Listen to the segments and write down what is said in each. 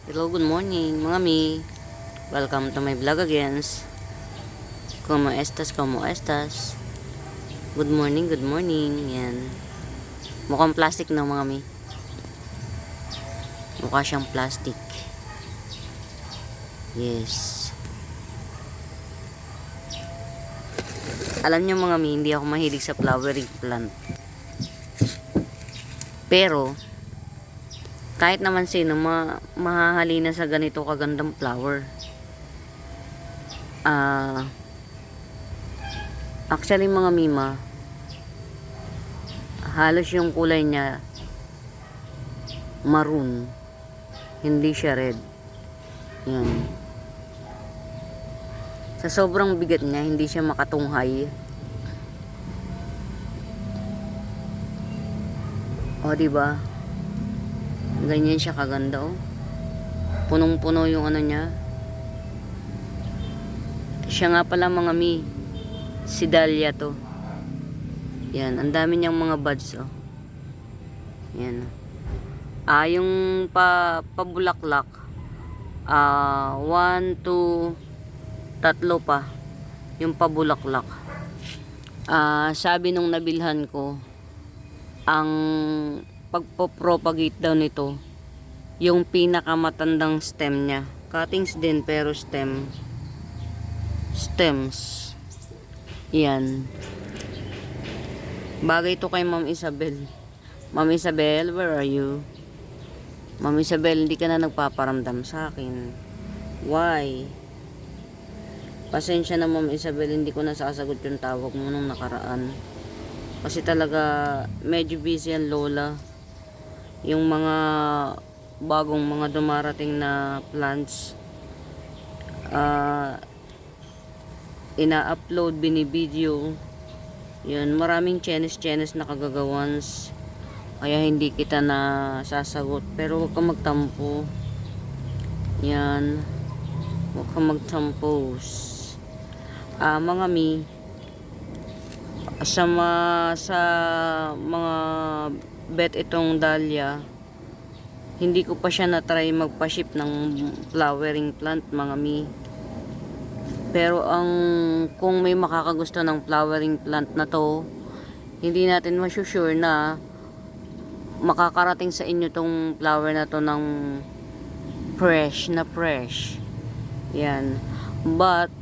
Hello, good morning mga mi. Welcome to my vlog again. Como estas, como estas. Good morning, good morning. Yan. Mukhang plastic na mga mi. Mukha siyang plastic. Yes. Alam niyo mga mi, hindi ako mahilig sa flowering plant. Pero, kahit naman sino mahahalina sa ganito kagandang flower. Actually mga mima, halos yung kulay niya maroon, hindi siya red. Yan. Sa sobrang bigat niya, hindi siya makatunghay. O diba? Ganyan siya kaganda oh. Punong-puno yung ano niya. Siya nga pala mga mi, si Dahlia to. Yan, ang dami niyang mga buds oh. Yan. Yung pabulaklak. 1, 2, tatlo pa. Yung pabulaklak. Sabi nung nabilhan ko, ang pagpo-propagate daw nito, yung pinakamatandang stem niya. Cuttings din pero stems. Yan. Bagay to kay Ma'am Isabel. Ma'am Isabel, where are you? Ma'am Isabel, hindi ka na nagpaparamdam sa akin. Why? Pasensya na Ma'am Isabel, hindi ko nasasagot yung tawag mo nung nakaraan. Kasi talaga medyo busy ang lola. Yung mga bagong mga dumarating na plants, ina-upload, binibideo. Yun, maraming chenes na kagagawans. Kaya hindi kita na sasagot. Pero huwag kang magtampo. Yan. Huwag kang magtampo. Mga mi, sa mga bet itong dahlia, hindi ko pa siya na-try magpa-ship ng flowering plant mga mi. Pero kung may makakagusto ng flowering plant na to, hindi natin masusure na makakarating sa inyo tong flower na to ng fresh. Yan. But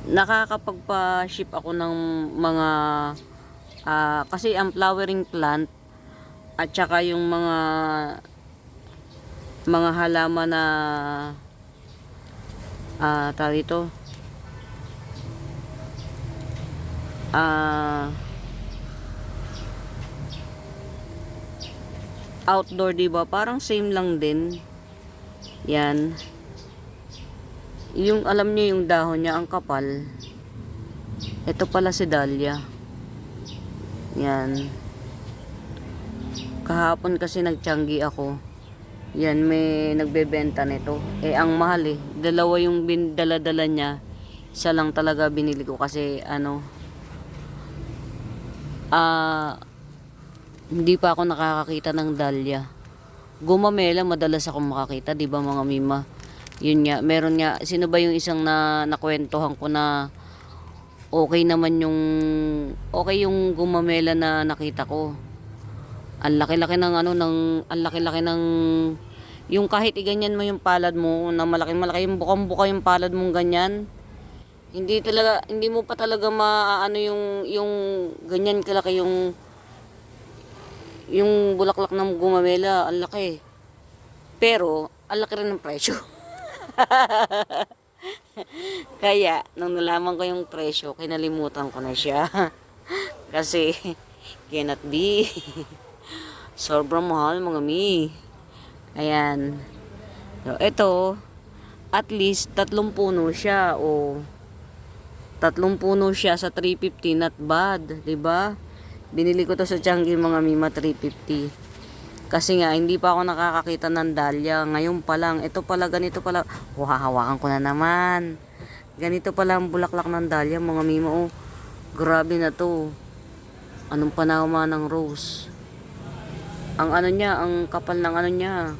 nakakapagpa-ship ako ng mga kasi ang flowering plant at saka yung mga halaman na tawag ito outdoor, diba? Parang same lang din. Yan. Yung alam niyo yung dahon niya ang kapal. Ito pala si Dahlia. Yan. Kahapon kasi nagtiyanggi ako. Yan, may nagbebenta nito. Ang mahal eh. Dalawa yung dala-dala niya. Isa lang talaga binili ko kasi hindi pa ako nakakakita ng dahlia. Gumamela, madalas ako makakita, di ba mga mima? Yun nga, meron nga, sino ba yung isang nakwentuhan ko na okay naman okay yung gumamela na nakita ko. Ang laki-laki ng ang laki-laki ng, yung kahit iganyan mo yung palad mo, na malaki-malaki yung bukang-buka yung palad mong ganyan. Hindi mo pa talaga maano yung ganyan kalaki yung bulaklak ng gumamela, ang laki. Pero, ang laki rin ng presyo. Kaya, nung nalaman ko yung presyo, kinalimutan ko na siya. Kasi, cannot be. Sobrang mahal mga mi. Ayan. So, ito, at least, 3 puno siya. O, 3 puno siya sa 350, not bad. Diba? Binili ko to sa Changi mga mima, 350. Kasi nga, hindi pa ako nakakakita ng dahlia. Ngayon pa lang, ito pala, ganito pala. Hahawakan ko na naman. Ganito pala ang bulaklak ng dahlia, mga mima. Oh, grabe na to. Anong panahon ng rose. Ang kapal ng niya.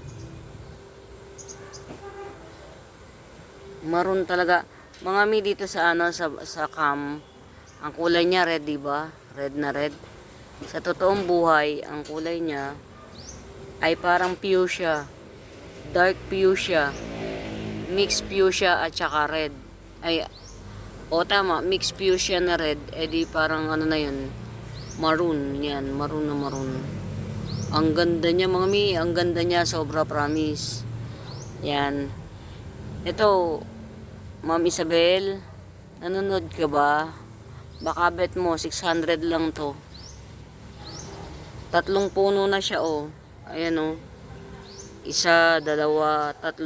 Maroon talaga. Mga mi dito sa ano sa cam, ang kulay niya red, 'di ba? Red na red. Sa totoong buhay, ang kulay niya ay parang fuchsia, dark fuchsia, mixed fuchsia at saka red. Ay, o tama, mixed fuchsia na red, edi parang ano na 'yun, maroon, yan, maroon na maroon. Ang ganda niya mga mi, ang ganda niya, sobra promise. Yan. Ito, Ma'am Isabel, nanonood ka ba? Baka bet mo, 600 lang to. 3 puno na siya, oh. Ayan, oh. 1, 2, 3.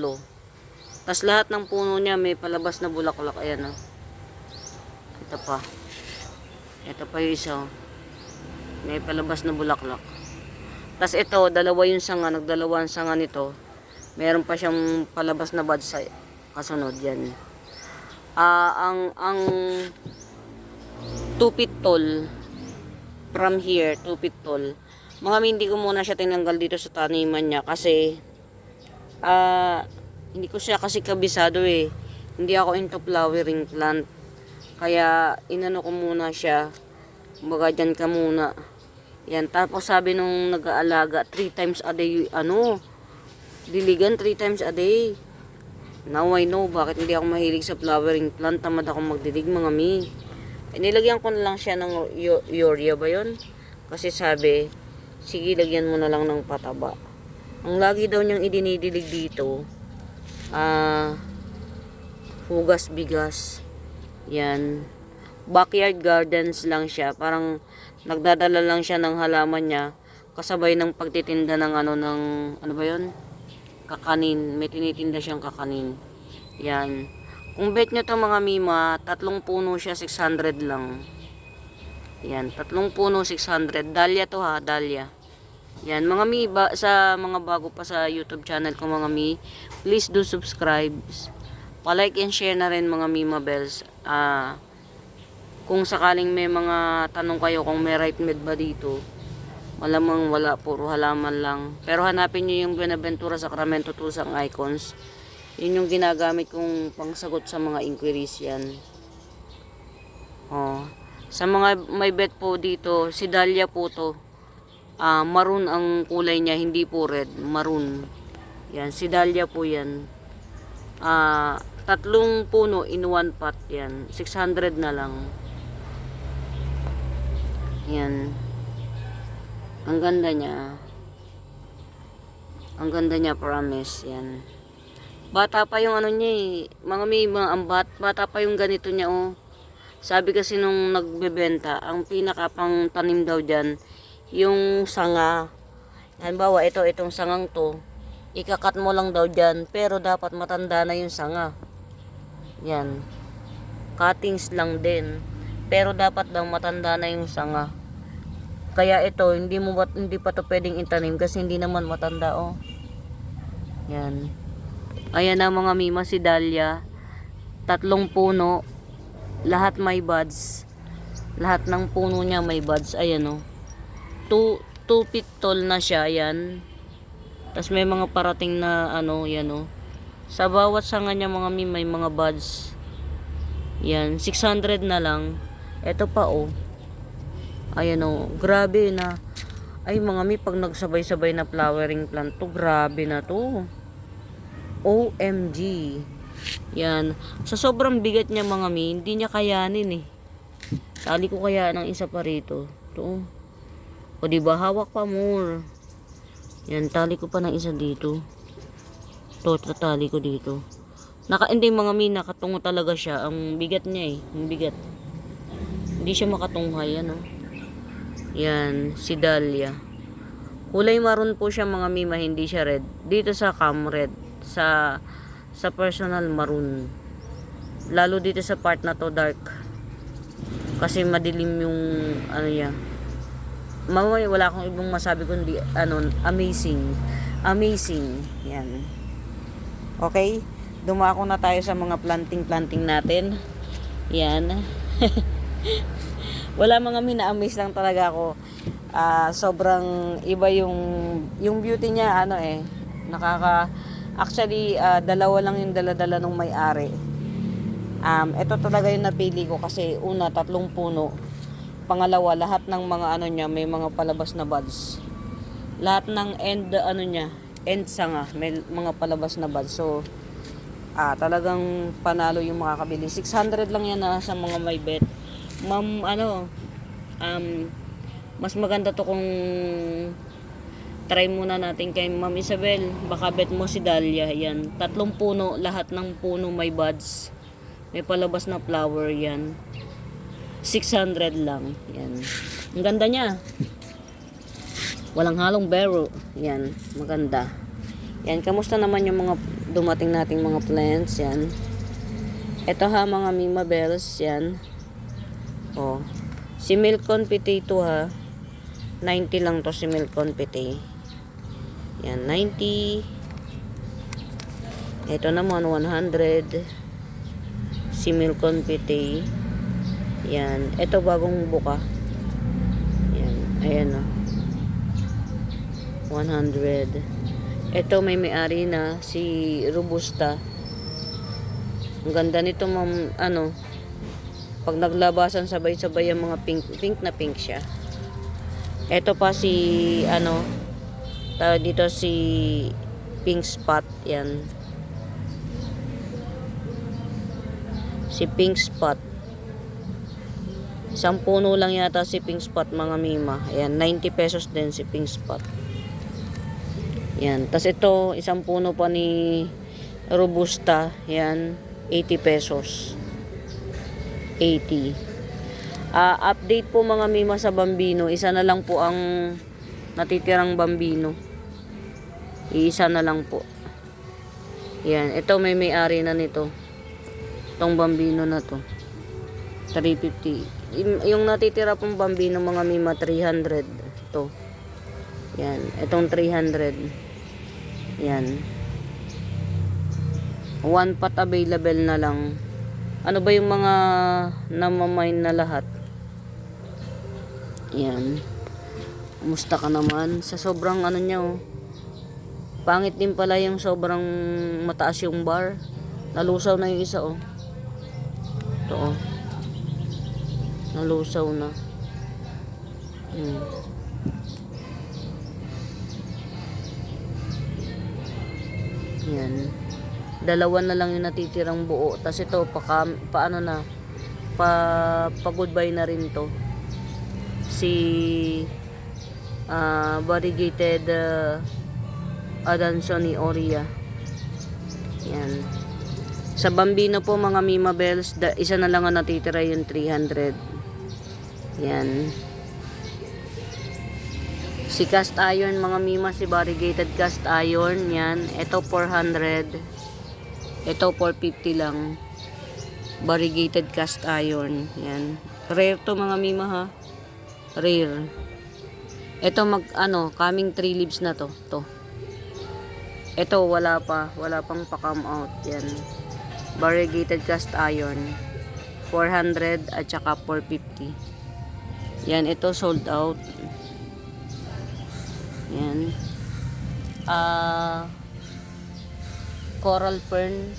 Tas lahat ng puno niya may palabas na bulaklak. Ayan, oh. Ito pa. Ito pa yung isa, oh. May palabas na bulaklak. Tas ito, dalawa yung sanga, nagdalawang sanga nito. Meron pa siyang palabas na buds sa kasunod yan. Ang 2 feet tall from here, 2 feet tall. Mga hindi ko muna siya tinanggal dito sa taniman niya kasi hindi ko siya kasi kabisado eh. Hindi ako into flowering plant. Kaya inano ko muna siya. Kumbaga dyan ka muna. Yan, tapos sabi nung nag-aalaga, 3 times a day, diligan 3 times a day. Now I know bakit hindi ako mahilig sa flowering plant. Tamad ako magdilig mga mi. Nilagyan ko na lang siya ng urea ba yun? Kasi sabi, sige lagyan mo na lang ng pataba. Ang lagi daw niyang idinidilig dito, hugas bigas. Yan. Backyard gardens lang siya. Parang nagdadala lang siya ng halaman niya kasabay ng pagtitinda ng ano ba yun? Kakanin. May tinitinda siyang kakanin. Yan. Kung bet nyo to mga mima, 3 puno siya, 600 lang. Yan, 3 puno, 600. Dahlia to ha, dahlia. Yan, mga mi, sa mga bago pa sa YouTube channel ko mga mi, please do subscribe. Pa-like and share na rin mga mima bells. Kung sakaling may mga tanong kayo kung may right med ba dito, malamang wala, puro halaman lang. Pero hanapin nyo yung Buenaventura Sacramento Tusang Icons. Yun yung ginagamit kong pangsagot sa mga inquiries yan. Sa mga may bet po dito, si Dahlia po to. Maroon ang kulay niya, hindi po red, maroon. Yan, si Dahlia po yan. 3 puno in 1 pot yan. 600 na lang. Yan. Ang ganda niya. Ang ganda niya, promise. Yan. Bata pa yung ano niya eh. Mga may mga bata pa yung ganito niya oh. Sabi kasi nung nagbebenta, ang pinakapang tanim daw dyan, yung sanga. Halimbawa, itong sangang to, ikakat mo lang daw dyan, pero dapat matanda na yung sanga. Yan. Cuttings lang din. Pero dapat daw matanda na yung sanga. Kaya ito, hindi pa to pwedeng itanim kasi hindi naman matanda oh. Yan. Ayan na mga mima, si Dahlia. 3 puno. Lahat may buds. Lahat ng puno niya may buds. Ayan oh. 2 feet tall na siya. Yan. Tapos may mga parating na yan oh. Sa bawat sanga niya mga mima may mga buds. Yan. 600 na lang. Ito pa oh. Ayan o, grabe na. Ay mga mi, pag nagsabay-sabay na flowering plant to, grabe na to. OMG. Yan. Sa sobrang bigat niya mga mi, hindi niya kayanin eh. Tali ko kaya ng isa pa rito. Ito. O diba, hawak pa more. Yan, tali ko pa ng isa dito. Ito, tali ko dito. Hindi mga mi, nakatungo talaga siya. Ang bigat niya eh. Ang bigat. Hindi siya makatunghay, ano. Yan, si Dahlia. Kulay maroon po siya mga mima, hindi siya red. Dito sa cam red, sa personal maroon. Lalo dito sa part na to dark. Kasi madilim yung niya. Mamay wala akong ibang masabi kundi amazing. Amazing. Yan. Okay? Dumako na tayo sa mga planting natin. Yan. Wala mga mina-amaze lang talaga ako. Sobrang iba yung beauty niya, Actually, dalawa lang yung dala-dala nung may-ari. Ito talaga yung napili ko kasi una, 3 puno. Pangalawa, lahat ng mga ano niya, may mga palabas na buds. Lahat ng end sanga, may mga palabas na buds. So, talagang panalo yung makakabili. 600 lang yan sa mga may bet. Ma'am, mas maganda to kung try muna natin kay Ma'am Isabel. Baka bet mo si Dahlia. Yan, 3 puno, lahat ng puno may buds. May palabas na flower yan. 600 lang. Yan. Ang ganda niya. Walang halong bero. Yan. Maganda. Yan. Kamusta naman yung mga dumating nating mga plants? Yan. Ito ha, mga Mima Bells. Yan. Oh. Si Milcon Potato ha. 90 lang to si Milcon Potato. Yan. 90. Ito naman 100. Si Milcon Potato. Yan. Ito bagong buka. Yan. Ayan o. 100. Ito may may-ari na si Robusta. Ang ganda nito, ma'am. Pag naglabasan sabay-sabay ang mga pink na pink siya. Ito pa si tawag dito si Pink Spot. Yan. Si Pink Spot. 1 puno lang yata si Pink Spot, mga Mima. Ayan, 90 pesos din si Pink Spot. Yan. Tapos ito, 1 puno pa ni Robusta. Yan, 80 pesos. 80. Update po, mga Mima, sa Bambino. Isa na lang po ang natitirang Bambino. Iisa na lang po. Yan. Ito may-ari na nito. Itong Bambino na to. 350. Yung natitira pong Bambino, mga Mima, 300. Ito. Yan. Itong 300. Yan. 1 pot available na lang. Ano ba yung mga namamain na lahat? Yan. Kumusta ka naman? Sa sobrang niya oh. Pangit din pala yung sobrang mataas yung bar. Nalusaw na yung isa oh. Ito oh. Nalusaw na. Yan. 2 na lang yung natitirang buo. Tapos ito, pa-goodbye na rin to. Si variegated Adansoni Aurea. Yan. Sa Bambino po, mga Mima Bells, isa na lang ang natitira, yung 300. Yan. Si cast iron, mga Mima, si variegated cast iron. Yan. Ito 400. Ito 450 lang. Variegated cast iron. Yan. Rare to, mga Mima, ha. Rare. Ito coming 3 leaves na to. Ito wala pang pa-come out. Yan. Variegated cast iron. 400 at saka 450. Yan, ito sold out. Yan. Coral fern,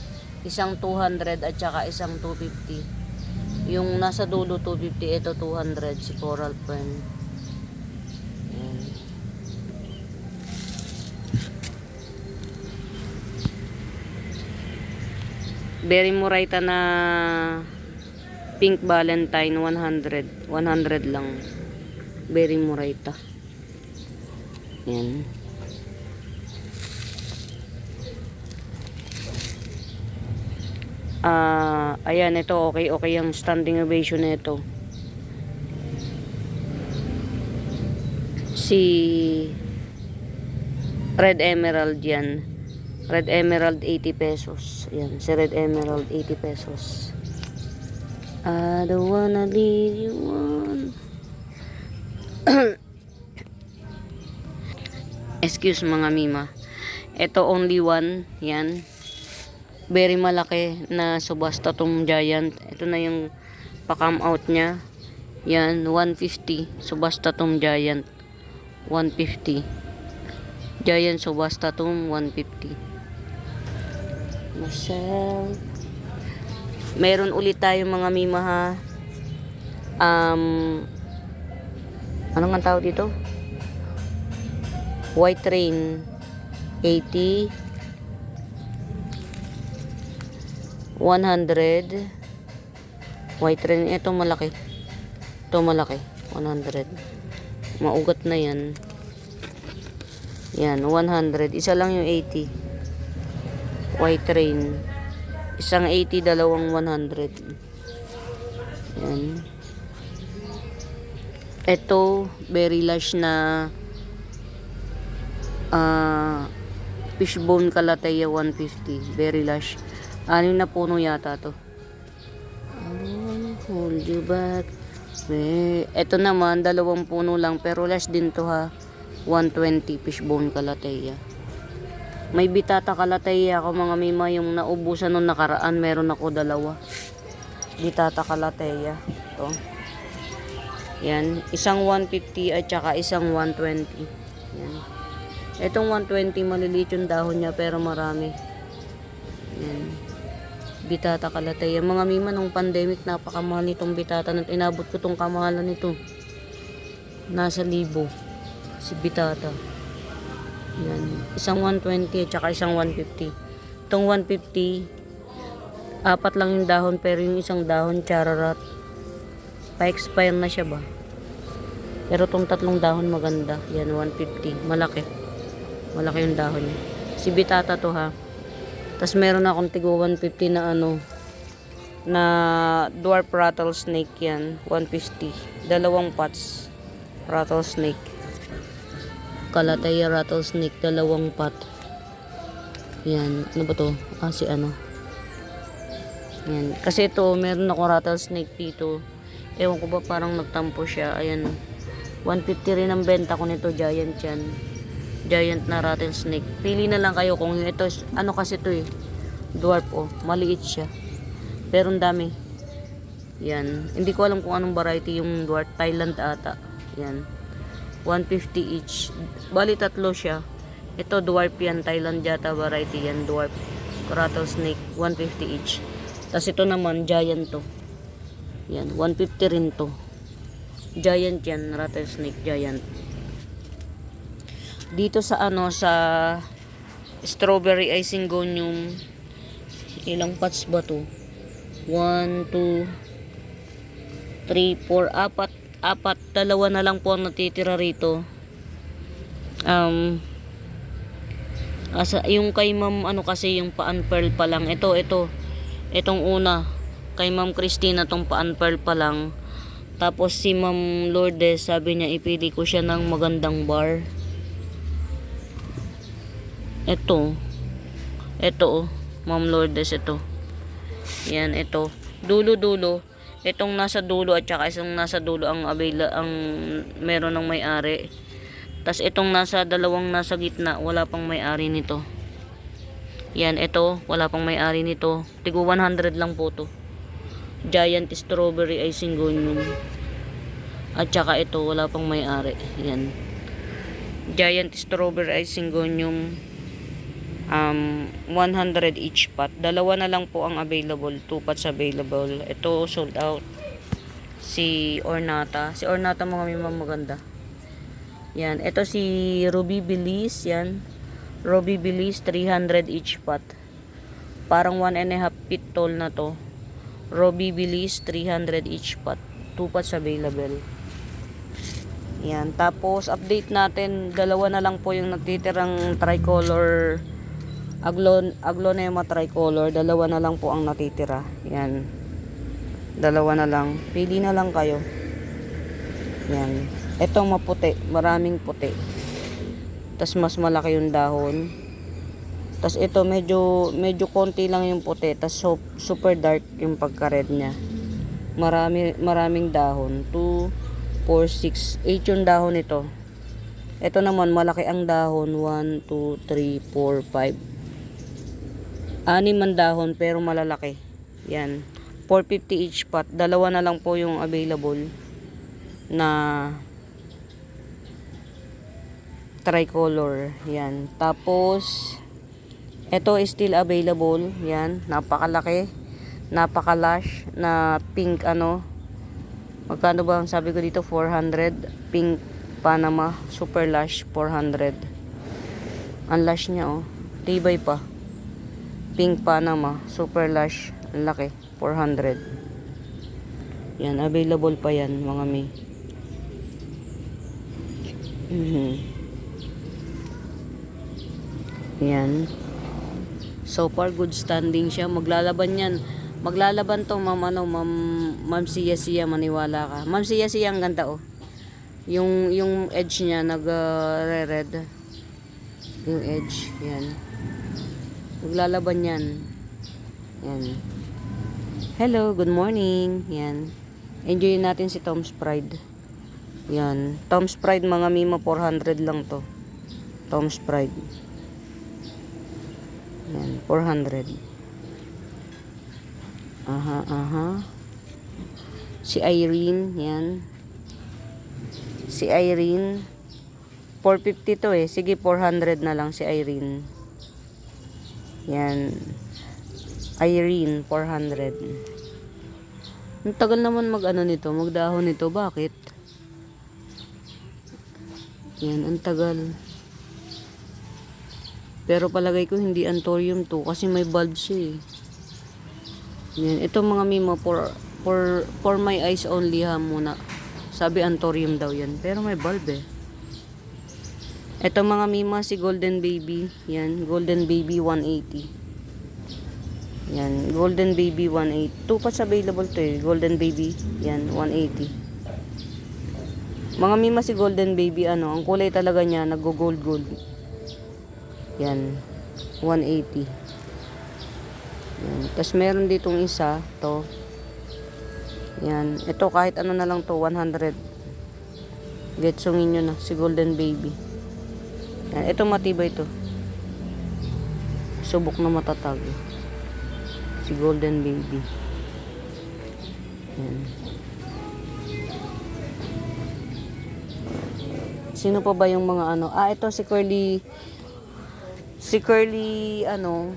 isang 200 at saka isang 250. Yung nasa dulo 250, ito 200 si coral fern. Yan. Berry Moraita na Pink Valentine, 100 lang. Berry Moraita. Yan. Ayan, ito okay ang standing ovation nito. Si Red Emerald yan. Red Emerald 80 pesos. Ayan, si Red Emerald 80 pesos. I don't wanna leave you on. Excuse, mga Mima. Ito only one. Yan. Very malaki na subasta tong giant. Ito na yung pa-come out niya. Yan, 150. Subasta tong giant. 150. Giant subasta tong 150. Myself. Meron ulit tayo mga mima ha. Ano nga tawag dito? White Rain 80 100 White Rain, ito malaki. Ito malaki 100. Maugat na yan. Yan 100. Isa lang yung 80. White Rain. Isang 80, dalawang 100. Yan. Ito, Berry Lush na fishbone Calathea 150. Berry Lush. 6 na puno yata to. Hold you back. Ito naman, 2 puno lang. Pero lush din to ha. 120 fishbone Calathea. May Bitata Calathea ako mga mima. Yung naubusan nung nakaraan, meron ako 2. Bitata Calathea. Ito. Yan, isang 150 at saka isang 120. Yan. Itong 120 maliliit yung dahon niya pero marami. Yan. Bitata Calathea. Mga mima nung pandemic napakamahal nitong bitata. Inabot ko tong kamahalan nito. Nasa 1,000. Si bitata. Yan. Isang 120 at saka isang 150. Itong 150 4 lang yung dahon pero yung isang dahon chararat. Pa-expire na siya ba? Pero itong 3 dahon maganda. Yan, 150. Malaki. Malaki yung dahon niya. Si Bitata to ha. Tapos meron akong tigo 150 na na dwarf rattlesnake yan. 150. 2 pots. Rattlesnake. Calathea rattlesnake. 2 pot. Yan. Ano ba to? Si Yan. Kasi ito, meron akong rattlesnake dito. Ewan ko ba parang nagtampo siya. Ayan. 150 rin ang benta ko nito. Giant yan. Giant na rattlesnake. Pili na lang kayo kung ito. Kasi ito dwarf maliit siya. Pero ang dami. Yan. Hindi ko alam kung anong variety yung dwarf. Thailand ata. Yan. 150 each. Bali 3 siya. Ito dwarf yan. Thailand yata variety yan. Dwarf. Rattlesnake. 150 each. Tapos ito naman giant to. Yan, 150 rin to. Giant yan, rattlesnake giant. Dito sa sa strawberry isingonium, ilang pots ba to? 1, 2, 3, 4, 4. 2 na lang po ang natitira rito. Yung kay ma'am, kasi yung pa-unpearl pa lang. Itong una. Kay Ma'am Christina tong pa-unpearl pa lang. Tapos si Ma'am Lourdes sabi niya ipili ko siya ng magandang bar. Ito Ma'am Lourdes ito. Yan ito. Dulo. Itong nasa dulo at saka isang nasa dulo ang meron ng may-ari. Tapos itong dalawang nasa gitna wala pang may-ari nito. Yan ito wala pang may-ari nito. Tigo 100 lang po to. Giant strawberry isingonium. At saka ito wala pang may-ari. Yan. Giant strawberry isingonium. 100 each pot. 2 na lang po ang available. 2 pots available. Ito sold out. Si Ornata mga mimang maganda. Yan. Ito si Ruby Belize. Yan. Ruby Belize 300 each pot. Parang 1.5 feet tall na to. Ruby Belize 300 each pot. 2 pots available. Yan. Tapos update natin, 2 na lang po yung natitirang tricolor Aglonema tricolor. 2 na lang po ang natitira. Yan. 2 na lang. Pili na lang kayo. Yan. Itong maputi, maraming puti. Tas mas malaki yung dahon. Tas ito medyo konti lang yung puti, tas super dark yung pagka-red niya. Maraming dahon. 2, 4, 6, 8 yung dahon nito. Ito naman malaki ang dahon. 1, 2, 3, 4, 5. 6 ang dahon pero malalaki. Yan. 450 each pot. 2 na lang po yung available na tricolor. Yan. Tapos Ito is still available. Yan, napakalaki. Napaka-lush na pink ano. Magkano ba ang sabi ko dito? 400. Pink Panama. Super lush. 400. Ang lush niya oh. Tibay pa. Pink Panama. Super lush. Ang laki. 400. Yan. Available pa yan mga may. Yan. So far good standing siya. Maglalaban yan. Maglalaban to ma'am ano, ma'am Sia Sia, maniwala ka. Ma'am Sia Sia ang ganda oh. Yung edge niya nag red. Yung edge, yan. Maglalaban yan. Yan. Hello, good morning. Yan. Enjoy natin si Tom's Pride. Yan. Tom's Pride mga mima 400 lang to. Tom's Pride. Yan, 400. Aha. Si Irene, yan. Si Irene 450 to eh. Sige, 400 na lang si Irene. Yan. Irene 400. Ang tagal naman mag-ano nito, magdahon nito. Bakit? Yan, ang tagal. Pero palagay ko hindi anthurium to kasi may bulb siya eh. Yan, ito mga mima for my eyes only ha muna. Sabi anthurium daw yan, pero may bulb eh. Ito mga mima si Golden Baby. Yan, Golden Baby 180. Yan, Golden Baby 180. Two parts available to eh, Golden Baby. Yan, 180. Mga mima si Golden Baby ano, ang kulay talaga niya nag-gold gold. Yan, 180. Yan. Tapos meron ditong isa, to. Yan, ito kahit ano na lang to, 100. Getsungin nyo na, si Golden Baby. Yan, ito matibay to. Subok na matatag. Si Golden Baby. Yan. Sino pa ba yung mga ano? Ah, ito si Curly. Si Curly, ano,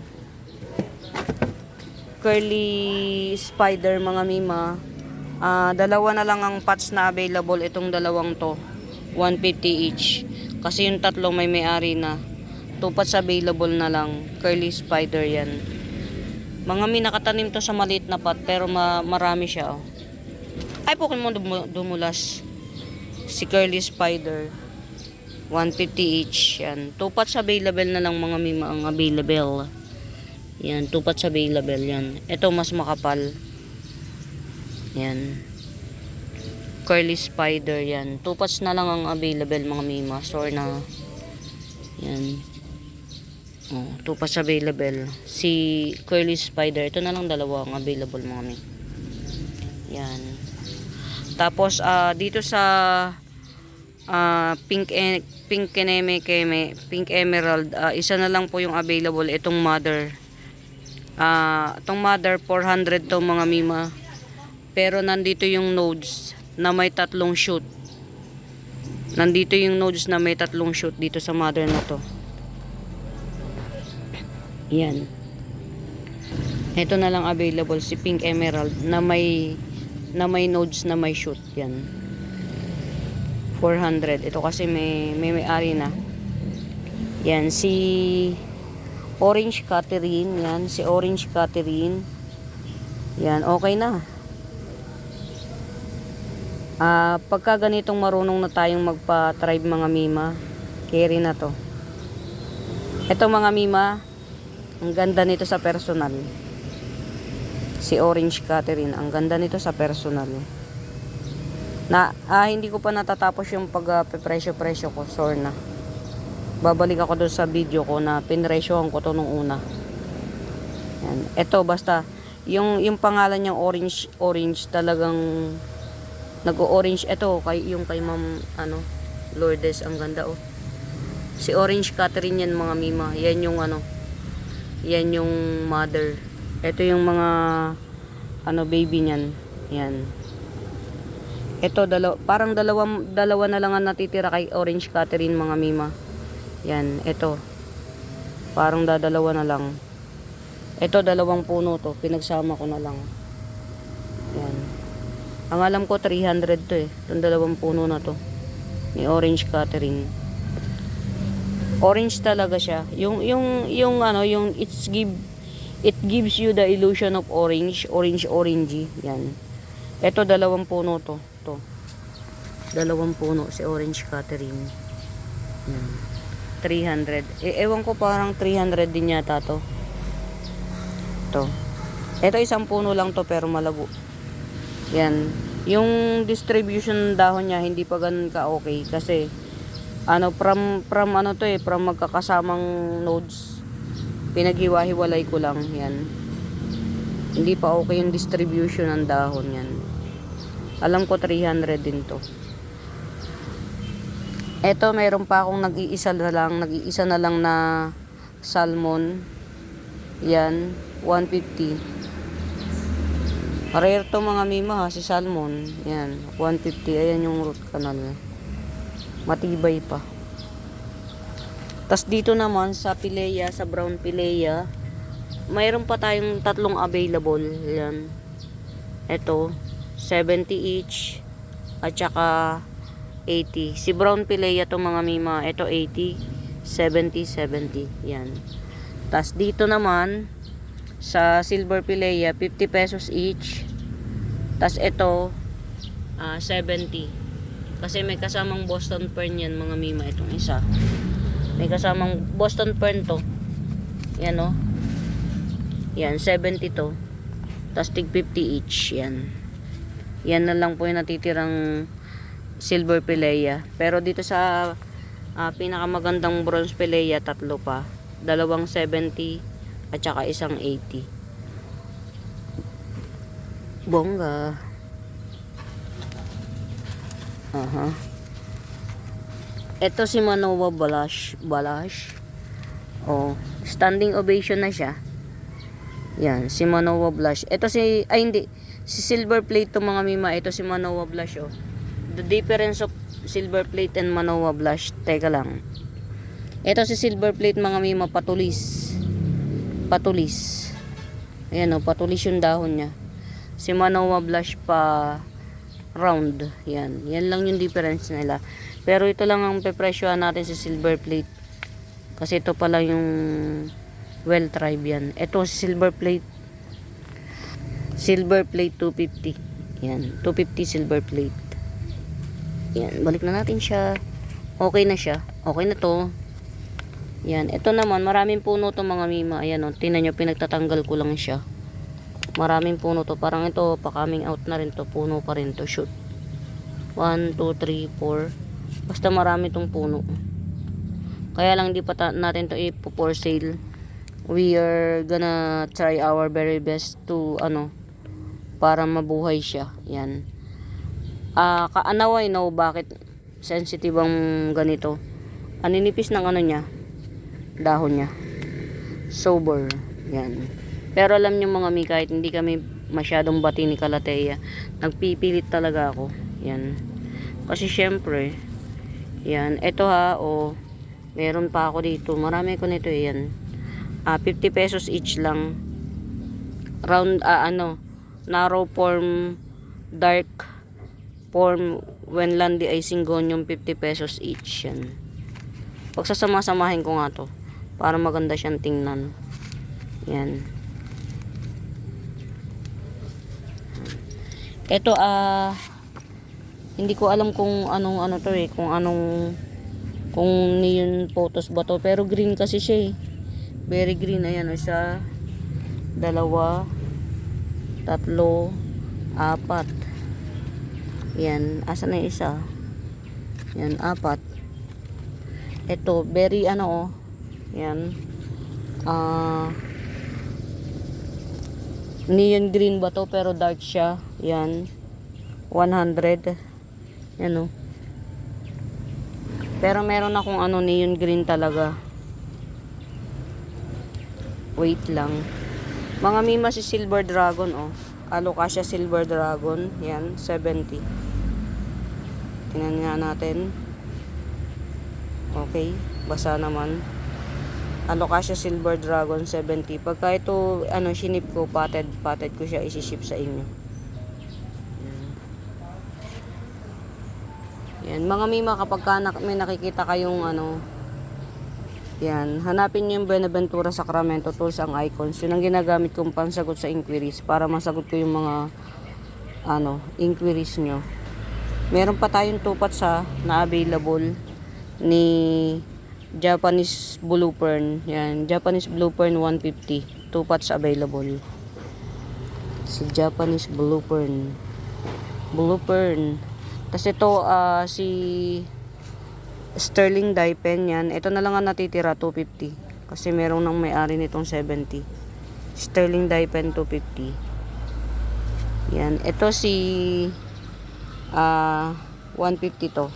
Curly Spider mga mima. Dalawa na lang ang patch na available. Itong dalawang to. 150 each. Kasi yung tatlong may-ari na. 2 patch available na lang. Curly Spider yan. Mga mi nakatanim to sa maliit na pot. Pero marami siya. Oh. Ay, Pokemon dumulas. Si Curly Spider. 150 each. Yan. 2 patch available na lang mga mima ang available. Yan. 2 patch available. Yan. Ito mas makapal. Yan. Curly Spider. Yan. 2 patch na lang ang available mga mima. Store na. Yan. Oh, 2 patch available. Si Curly Spider. Ito na lang dalawa ang available mga mima. Yan. Tapos dito sa pink emerald, isa na lang po yung available. Itong mother. Itong mother 400 to mga mima. Pero nandito yung nodes na may 3 shoot. Nandito yung nodes na may 3 shoot dito sa mother na to. Yan. Ito na lang available si pink emerald na may nodes na may shoot. Yan. 400. Ito kasi may-ari na. Yan si Orange Catherine. Yan si Orange Catherine. Yan, okay na. Pagka ganitong marunong na tayong magpa-tribe mga mima, carry na to. Ito mga mima, ang ganda nito sa personal. Si Orange Catherine, ang ganda nito sa personal. Hindi ko pa natatapos yung pag-presyo-presyo ko, sure na. Babalik ako doon sa video ko na pinresyohan ko to nung una. Yan. Ito basta yung pangalan niyang orange talagang nag-orange. Ito yung kay Ma'am Lourdes, ang ganda oh. Si Orange Catherine yan mga mima. Yan yung yan yung mother. Ito yung mga baby niyan. Yan. Ito parang dalawa na lang ang natitira kay Orange Catherine mga mima. Yan, ito. Parang dadalawa na lang. Ito, 2 puno to. Pinagsama ko na lang. Yan. Ang alam ko, 300 to eh. Itong 2 puno na to. May orange catering. Orange talaga siya. Yung it gives you the illusion of orangey. Yan. Ito, 2 puno to. 2 puno si orange catering. Yan. 300. Ewan ko, parang 300 din yata to. Ito 1 puno lang to pero malago. Yan. Yung distribution ng dahon niya hindi pa ganun ka okay kasi from magkakasamang nodes. Pinaghiwa-hiwalay ko lang yan. Hindi pa okay yung distribution ng dahon yan. Alam ko 300 din to. Ito mayroon pa akong nag-iisa na lang na salmon. Yan, 150. Rare to mga mima ha, si salmon. Yan, 150. Ayan yung root canal. Matibay pa. Tas dito naman sa Pilea, sa brown Pilea, mayroon pa tayong 3 available. Yan. Ito, 70 each at saka 80. Si brown Pilea to mga mima. Ito 80, 70. Yan. Tas dito naman sa silver Pilea 50 pesos each. Tas ito 70. Kasi may kasamang Boston Fern yan mga mima, itong isa. May kasamang Boston Fern to. Yan oh. Yan 70 to. Tas tig 50 each yan. Yan na lang po yung natitirang silver Pilea. Pero dito sa pinakamagandang bronze Pilea 3 pa. 2 70 at saka 1 80. Bongga. Ito si Manoa Balash. Oh, standing ovation na siya. Yan, si Manoa Blush. Ito si silver plate to mga mima. Ito si Manoa Blush oh. The difference of silver plate and Manoa Blush. Teka lang. Ito si silver plate mga mima, patulis. Ayan o, patulis yung dahon niya. Si Manoa Blush pa round. Yan lang yung difference nila. Pero ito lang ang pepresyohan natin sa silver plate. Kasi ito pala yung well tribe yan. Ito si silver plate. Silver plate 250. Yan, 250 silver plate. Yan, balik na natin siya. Okay na siya. Okay na to. Yan, ito naman, maraming puno to mga mima. Ayan o, tingnan nyo, pinagtatanggal ko lang siya. Maraming puno to. Parang ito, pa-coming out na rin to. Puno pa rin to, shoot. 1, 2, 3, 4. Basta marami tong puno. Kaya lang di pa natin to i-for sale. We are gonna try our very best to, para mabuhay siya. Yan. Now I know bakit sensitive ang ganito. Aninipis ng niya. Dahon niya. Sober. Yan. Pero alam niyo mga mi, kahit hindi kami masyadong bati ni Calathea, nagpipilit talaga ako. Yan. Kasi syempre, yan. Ito ha, meron pa ako dito. Marami ko nito yan. 50 pesos each lang. Round, narrow form, dark form, when landi ay syngonium, 50 pesos each. Yan. Pagsasama-samahin ko nga to para maganda siyang tingnan. Yan. Ito hindi ko alam kung anong to kung neon photos ba to, pero green kasi siya eh. Very green. Ayan, 1, 2, 3, 4. Yan, asan na yung isa? Yan, 4. Ito, very yan. Neon green ba to, pero dark siya. Yan, 100. Yan pero meron akong neon green talaga. Wait lang. Mga mima, si Silver Dragon Alocasia Silver Dragon. Yan, 70. Tingnan nga natin. Okay, basa naman. Alocasia Silver Dragon 70. Pagka ito, shinip ko, potted ko siya, isi-ship sa inyo. Yan. Mga mima, kapag may nakikita kayong yan, hanapin nyo yung Buenaventura Sacramento Tools ang icons. Yun ang ginagamit kong pansagot sa inquiries para masagot ko yung mga inquiries nyo. Meron pa tayong tupats na available ni Japanese Blue Fern. Yan, Japanese Blue Fern 150. Tupats available. Si Japanese Blue Fern. Blue Fern. Tapos ito, si Sterling dye pen yan. Ito na lang ang natitira, 250. Kasi merong nang may-ari nitong 70. Sterling dye pen, 250. Yan. Ito si 150 to.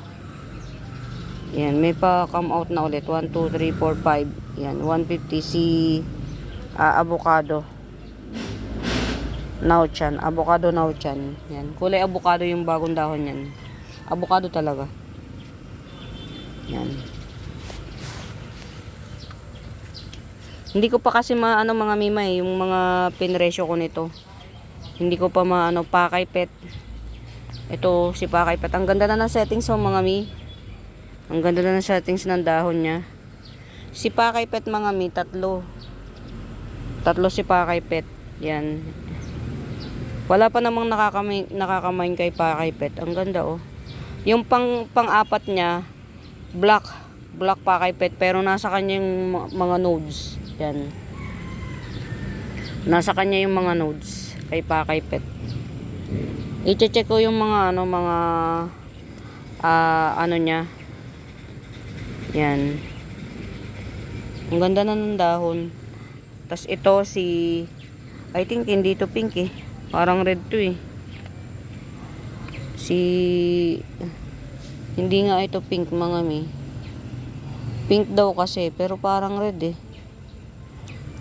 Yan. May pa come out na ulit. 1, 2, 3, 4, 5. Yan. 150 si avocado. Nauchan. Avocado Nauchan. Yan. Kulay avocado yung bagong dahon yan. Avocado talaga. Yan. Hindi ko pa kasi mga mima yung mga pinresyo ko nito. Hindi ko pa Pakay Pet. Ito si Pakay Pet. Ang ganda na ng settings mga mi. Ang ganda na ng settings ng dahon niya. Si Pakay Pet mga mi, tatlo si Pakay Pet. Yan. Wala pa namang nakakamain kay Pakay Pet. Ang ganda oh. Yung pang-apat niya, black Pakay Pet, pero nasa kanya yung mga nodes. Yan. Nasa kanya yung mga nodes kay Pakay Pet. I-check ko yung mga niya. Yan. Ang ganda na ng dahon. Tas ito I think hindi to pink eh. Parang red to eh. Hindi nga ito pink mga mi. Pink daw kasi, pero parang red eh.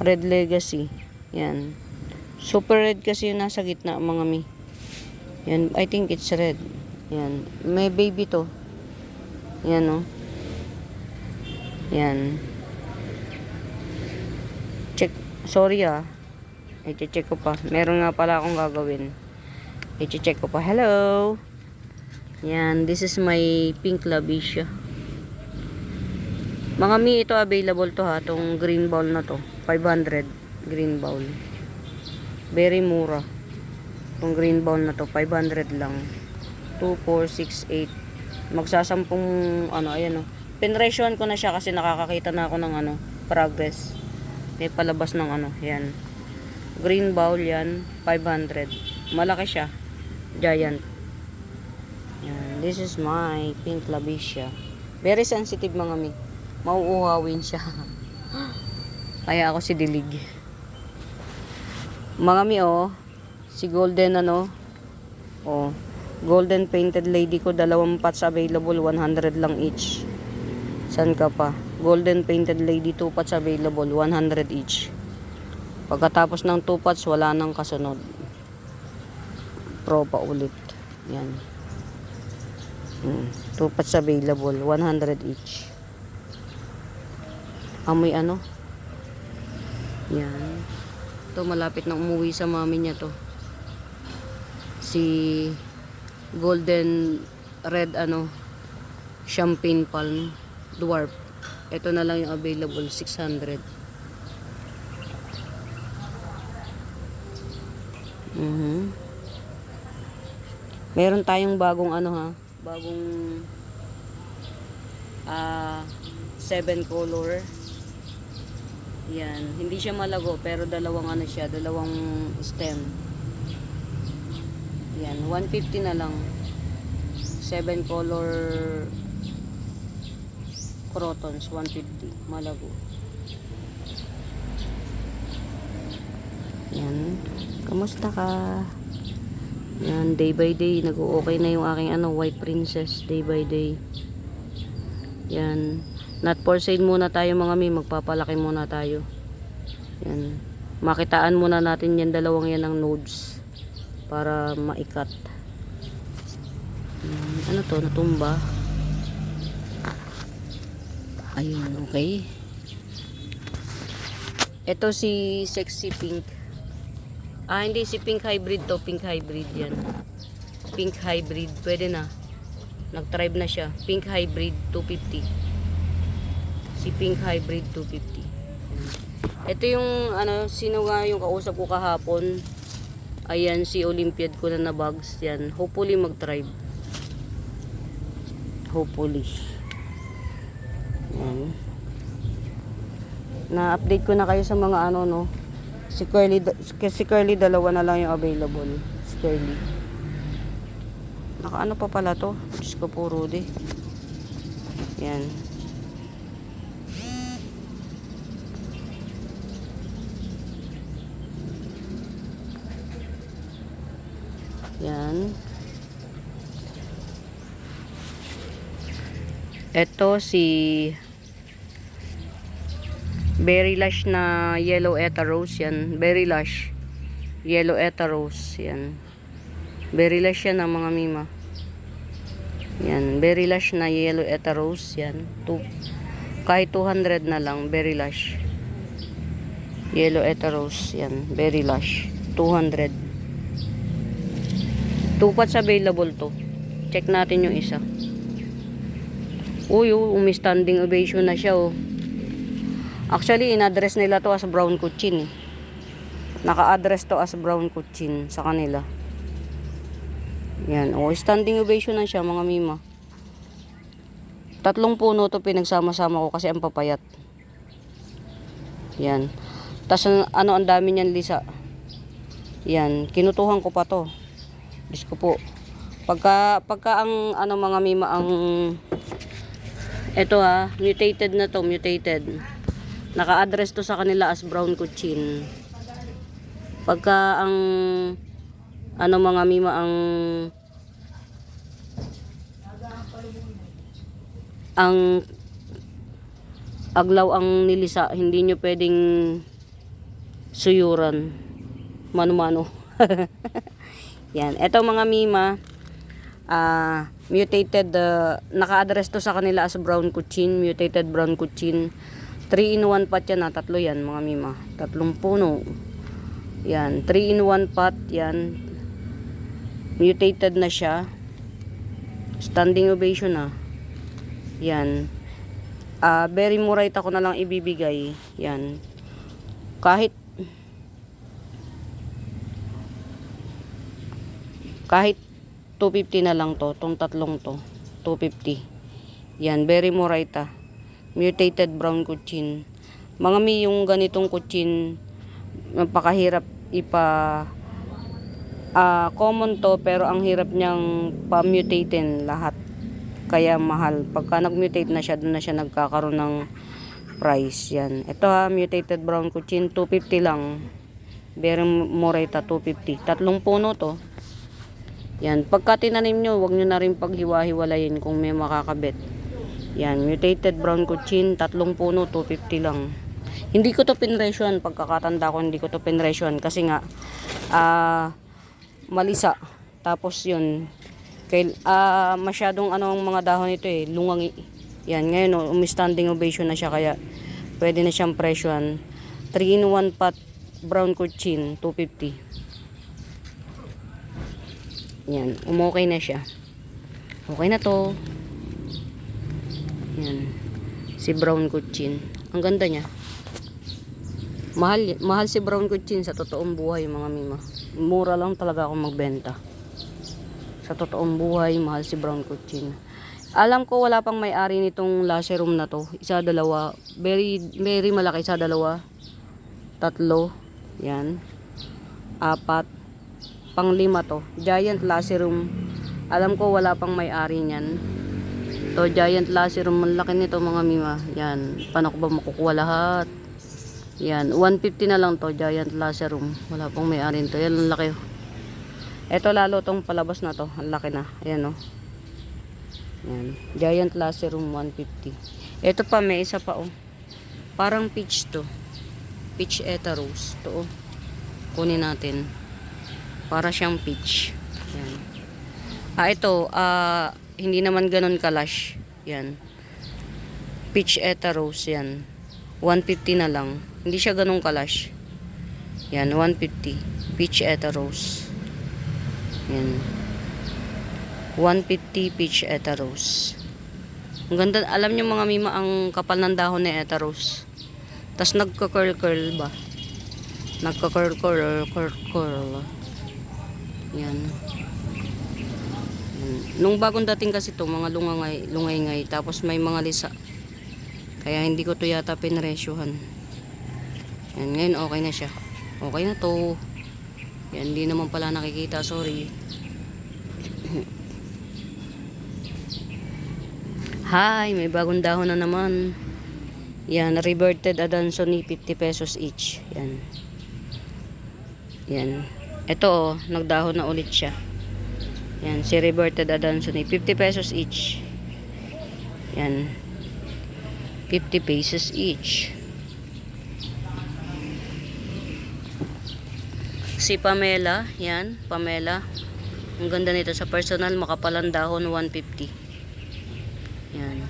Red Legacy. Yan. Super red kasi yung nasa gitna mga mi. Yan, I think it's red. Yan. May baby to. Yan oh. Yan. Check. Sorry i-check ko pa. Meron nga pala akong gagawin. I-check ko pa. Hello. Yan. This is my pink Labicia. Mga mi, ito available to itong green bowl na to. 500. Green bowl. Very mura. Itong green bowl na to. 500 lang. 2, 4, 6, 8. Magsasampung ayan o. Pinresyohan ko na siya kasi nakakakita na ako ng progress. May palabas ng yan. Green bowl yan. 500. Malaki siya. Giant. Yan. This is my pink Labicia. Very sensitive mga mi. Mauuhawin siya. Kaya ako si Dilig. Mga mi si golden golden painted lady ko, 2 pots available, 100 lang each. San ka pa? Golden painted lady, 2 pots available, 100 each. Pagkatapos ng 2 pots, wala nang kasunod. Pro pa ulit. Yan. 2 pots available, 100 each. Amoy Yan. Ito malapit na umuwi sa mami niya to. Si golden red champagne palm dwarf. Ito na lang yung available, 600. Meron tayong bagong bagong 7 color. Yan, hindi siya malago pero dalawang dalawang stem. Yan, 150 na lang. 7 color crotons, 150, malago. Yan. Kamusta ka? Yan, day by day nag-o-okay na yung aking white princess, day by day. Yan. Not for sale muna tayo mga mi, magpapalaki muna tayo. Yan. Makitaan muna natin yan, dalawang yan ng nodes para maikat. Ano to, natumba. Ayun, okay. Ito si Sexy Pink. Ah, hindi. Si Pink Hybrid to. Pink Hybrid yan. Pink Hybrid. Pwede na. Nag-tribe na siya. Pink Hybrid 250. Si Pink Hybrid 250. Ito yung ano, sino nga yung kausap ko kahapon. Ayan, si Olympiad ko na bags. Yan. Hopefully mag-tribe. Hopefully. Yan. Na-update ko na kayo sa mga ano, no. Si Curly dalawa na lang yung available. Si Curly. Nakaano pa pala to? Diyos ko po, Rudy. Yan. Yan. Ito si Berry Lush na Yellow Eta Rose. Yan. Berry Lush. Yellow Eta Rose. Yan. Berry Lush yan ang mga mima. Yan. Berry Lush na Yellow Eta Rose. Yan. Kahit 200 na lang. Berry Lush. Yellow Eta Rose. Yan. Berry Lush. 200. 2 pots available to. Check natin yung isa. Uy, umi-standing ovation na siya, oh. Actually, in-address nila to as brown kuchin. Naka-address to as brown kuchin sa kanila. Yan, oh, standing ovation na siya, mga mima. 3 puno to pinagsama-sama ko kasi ang papayat. Yan. Tas ano, ang dami niyan, Lisa. Yan, kinutuhan ko pa to. Diyos ko po. Pagka ang ano, mga mima, ang ito ha, mutated na to, mutated. Naka-address to sa kanila as brown kuchin. Pagka ang ano, mga mima, ang aglaw ang nilisa, hindi nyo pwedeng suyuran. Mano-mano. Yan. Ito mga mima, mutated, naka-address to sa kanila as brown kuchin, mutated brown kuchin. 3-in-1 pot yan, 3 yan mga mima. 3 puno. Yan. 3-in-1 pot yan. Mutated na siya. Standing ovation na. Yan. Berry Murayta ko na lang ibibigay. Yan. Kahit 250 na lang to, tong tatlong to, 250. Yan, Berry Murayta. Mutated brown kuchin. Mga mi, yung ganitong kuchin, napakahirap common to, pero ang hirap niyang pa-mutatein lahat. Kaya mahal. Pagka nag-mutate na siya, doon na siya nagkakaroon ng price. Yan. Ito ha, mutated brown kuchin, 250 lang. Berry Murayta, 250. 3 puno to. Yan, pagka tinanim nyo, huwag nyo na rin paghiwa-hiwalayin kung may makakabit. Yan, mutated brown kuchin, 3 puno, 250 lang. Hindi ko to pinresyon, pagkakatanda ko hindi ko to pinresyon kasi nga malisa. Tapos yun, masyadong ano ang mga dahon nito eh, lungangi. Yan, ngayon umi-standing ovation na siya, kaya pwede na siyang presyon. 3-in-1 pot brown kuchin, 250. Yan, umokay na siya. Okay na to. Yan. Si brown kuchin. Ang ganda niya. Mahal si brown kuchin sa totoong buhay, mga mima. Mura lang talaga akong magbenta. Sa totoong buhay, mahal si brown kuchin. Alam ko wala pang may-ari nitong laserum na to. Isa, dalawa. Very, very malaki. Isa, dalawa. 3. Yan. 4. Pang-5 to. Giant laserum. Alam ko wala pang may-ari niyan. To giant laserum, malaki nito mga mima. Yan. Paano ko ba makukuha lahat? Yan. 150 na lang to, giant laserum. Wala pang may-ari nito. Yan, ang laki. Ito lalo tong palabas na to. Ang laki na. Ayan, oh. Yan. Giant laserum 150. Ito pa, may isa pa, oh. Parang peach to. Peach Eta Rose. To, oh. Kunin natin. Para siyang peach. Yan. Ito, hindi naman ganun kalash. Yan. Peach Eta Rose yan. 150 na lang. Hindi siya ganun kalash. Yan, 150. Peach Eta Rose. Yan. 150 Peach Eta Rose. Ang ganda. Alam niyo mga mima, ang kapal ng dahon ni Eta Rose. Tas nagka-curl-curl ba? Nagka-curl-curl. Yan. Nung bagong dating kasi to, mga lungay-ngay. Tapos may mga lisa. Kaya hindi ko to yata pinresyohan. Yan, ngayon okay na siya. Okay na to. Yan, hindi naman pala nakikita. Sorry. Hi, may bagong dahon na naman. Yan, reverted Adansonii, 50 pesos each. Yan. Yan. Ito oh, nagdahon na ulit siya. Yan, si reverted Adansonii, 50 pesos each. Yan. 50 pesos each. Si Pamela, yan, Pamela. Ang ganda nito sa personal, makapalang dahon, 150. Yan.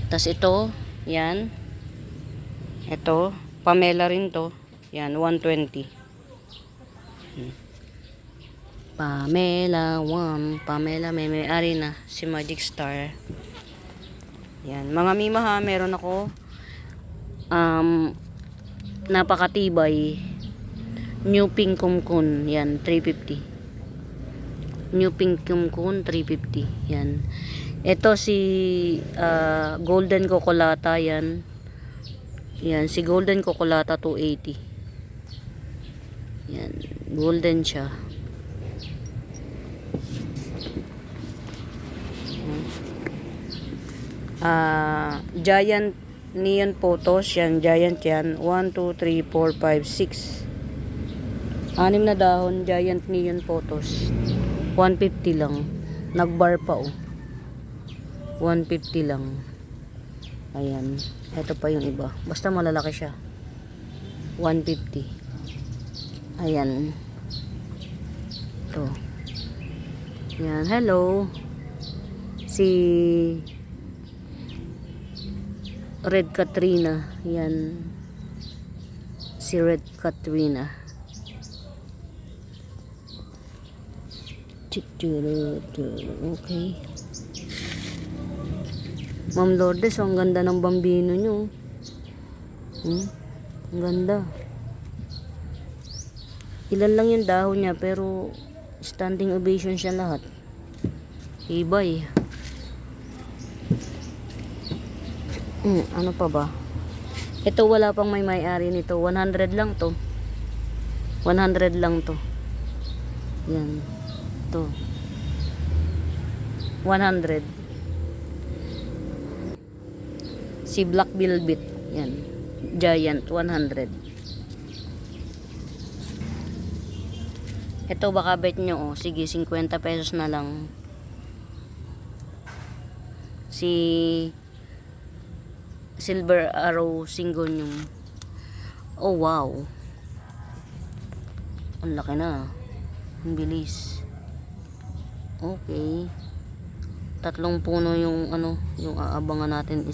Tas ito, yan. Ito, Pamela rin to. Yan, 120. Pamela, Pamela, may-ari na si Magic Star. Yan, mga mima ha, meron ako napakatibay New Pink Kumkun. Yan, 350. New Pink Kumkun, 350. Yan. Ito si Golden Cocolata, yan. Yan, si Golden Cocolata, 280. Yan, golden siya. Giant Neon Photos, yan, Giant yan. 1, 2, 3, 4, 5, 6. 6 na dahon, Giant Neon Photos. 150 lang. Nagbar pa oh. 150 lang. Ayan. Ito pa yung iba. Basta malalaki siya. 150. Ayan. Ito. Ayan. Hello. Si Red Katrina. Ayan. Si Red Katrina. Okay. Ma'am Lourdes, ang ganda ng bambino nyo. Ang ganda. Ilan lang yung dahon niya, pero standing ovation siya lahat. Ibay. Ano pa ba? Ito wala pang may-ari nito. 100 lang to. 100 lang to. Yan. To. 100. Si Black Velvet. Yan. Giant. 100. Ito baka bet nyo. Oh. Sige, 50 pesos na lang. Si Silver Arrow Syngonium. Oh wow. Ang laki na. Ang bilis. Okay. 3 puno yung yung aabangan natin. 1,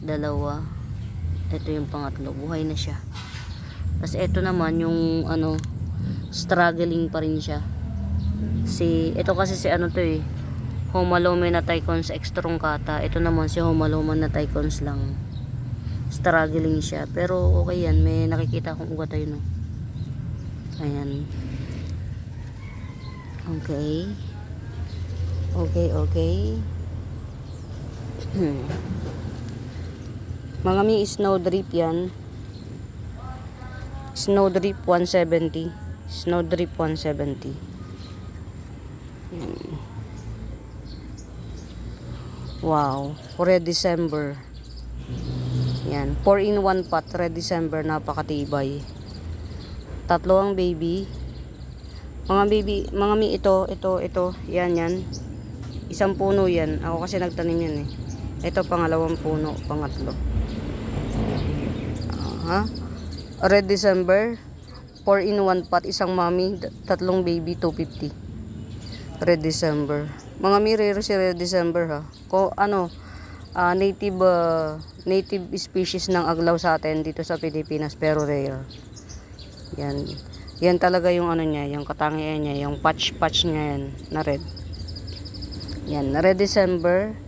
2. Ito yung pangatlo. Buhay na siya. Tapos ito naman yung struggling pa rin siya. Ito kasi si to eh. Homalome na Tycons extruncata. Ito naman si Homalome na Tycons lang. Struggling siya. Pero okay yan. May nakikita akong ugat tayo no. Ayan. Okay. Okay. Mga mi snowdrip yan. Snowdrip 170. Snowdrip 170. Wow. Red December. Yan. 4-in-1 pot. Red December. Napakatibay. 3 ang baby. Mga mi ito. Yan. 1 puno yan. Ako kasi nagtanim yan eh. Ito 2 puno. 3. Red December. 4-in-1 pot. 1 mami. 3 baby. 250. Red December. Mga mi rare si Red December ha. native species ng aglaw sa atin dito sa Pilipinas, pero rare. Yan. Yan talaga yung ano niya, yung katangian niya, yung patch niya yan, na red. Yan, Red December,